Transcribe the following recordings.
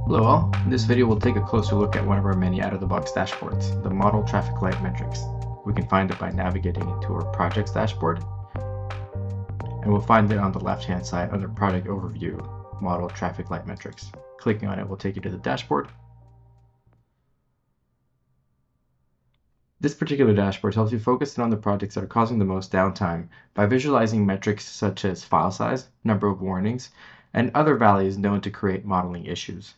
Hello all, in this video we'll take a closer look at one of our many out-of-the-box dashboards, the Model Traffic Light Metrics. We can find it by navigating into our Projects dashboard, and we'll find it on the left-hand side under Product Overview, Model Traffic Light Metrics. Clicking on it will take you to the dashboard. This particular dashboard helps you focus in on the projects that are causing the most downtime by visualizing metrics such as file size, number of warnings, and other values known to create modeling issues.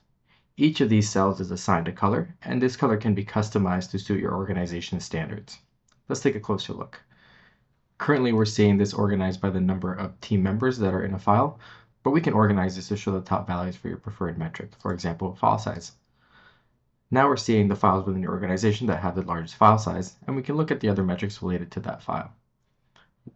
Each of these cells is assigned a color, and this color can be customized to suit your organization's standards. Let's take a closer look. Currently, we're seeing this organized by the number of team members that are in a file, but we can organize this to show the top values for your preferred metric, for example, file size. Now we're seeing the files within your organization that have the largest file size, and we can look at the other metrics related to that file.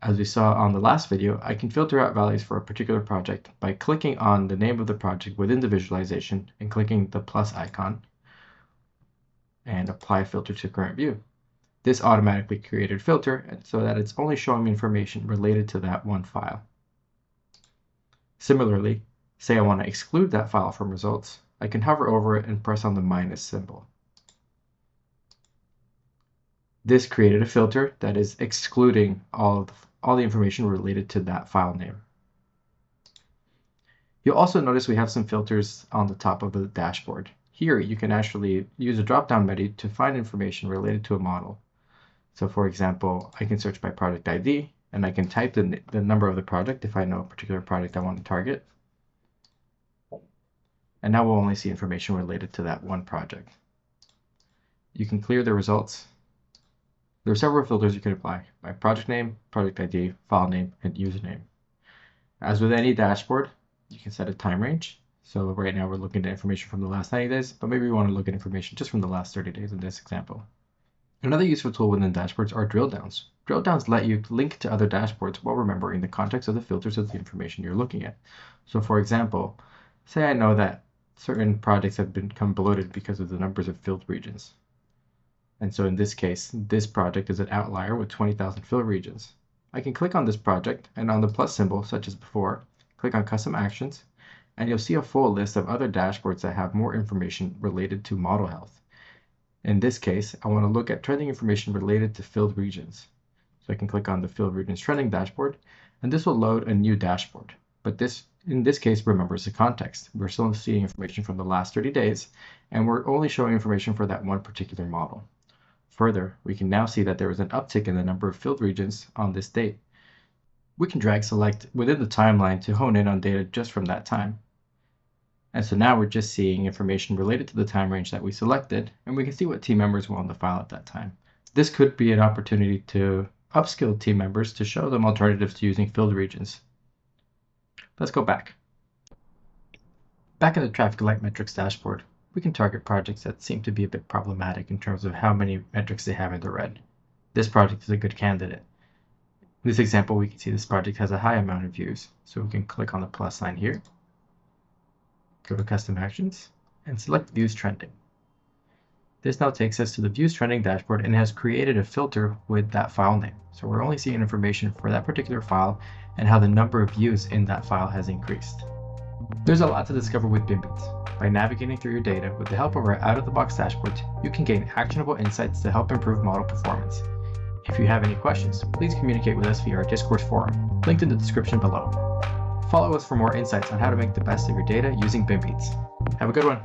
As we saw on the last video, I can filter out values for a particular project by clicking on the name of the project within the visualization and clicking the plus icon and apply filter to current view. This automatically created a filter so that it's only showing me information related to that one file. Similarly, say I want to exclude that file from results, I can hover over it and press on the minus symbol. This created a filter that is excluding all the information related to that file name. You'll also notice we have some filters on the top of the dashboard. Here you can actually use a drop-down menu to find information related to a model. So for example, I can search by project ID, and I can type the number of the project if I know a particular project I want to target. And now we'll only see information related to that one project. You can clear the results. There are several filters you can apply by project name, project ID, file name, and username. As with any dashboard, you can set a time range. So right now we're looking at information from the last 90 days, but maybe we want to look at information just from the last 30 days in this example. Another useful tool within dashboards are Drilldowns. Drilldowns let you link to other dashboards while remembering the context of the filters of the information you're looking at. So for example, say I know that certain projects have become bloated because of the numbers of filled regions. And so in this case, this project is an outlier with 20,000 fill regions. I can click on this project and on the plus symbol, such as before, click on Custom Actions, and you'll see a full list of other dashboards that have more information related to model health. In this case, I want to look at trending information related to filled regions. So I can click on the filled regions trending dashboard, and this will load a new dashboard. But in this case, remembers the context. We're still seeing information from the last 30 days, and we're only showing information for that one particular model. Further, we can now see that there is an uptick in the number of filled regions on this date. We can drag select within the timeline to hone in on data just from that time. And so now we're just seeing information related to the time range that we selected, and we can see what team members were on the file at that time. This could be an opportunity to upskill team members to show them alternatives to using filled regions. Let's go back. Back in the Traffic Light Metrics dashboard, we can target projects that seem to be a bit problematic in terms of how many metrics they have in the red. This project is a good candidate. In this example, we can see this project has a high amount of views, so we can click on the plus sign here, go to Custom Actions, and select Views Trending. This now takes us to the Views Trending dashboard and has created a filter with that file name. So we're only seeing information for that particular file and how the number of views in that file has increased. There's a lot to discover with Bimbeats. By navigating through your data with the help of our out-of-the-box dashboards, you can gain actionable insights to help improve model performance. If you have any questions, please communicate with us via our Discourse forum, linked in the description below. Follow us for more insights on how to make the best of your data using Bimbeats. Have a good one.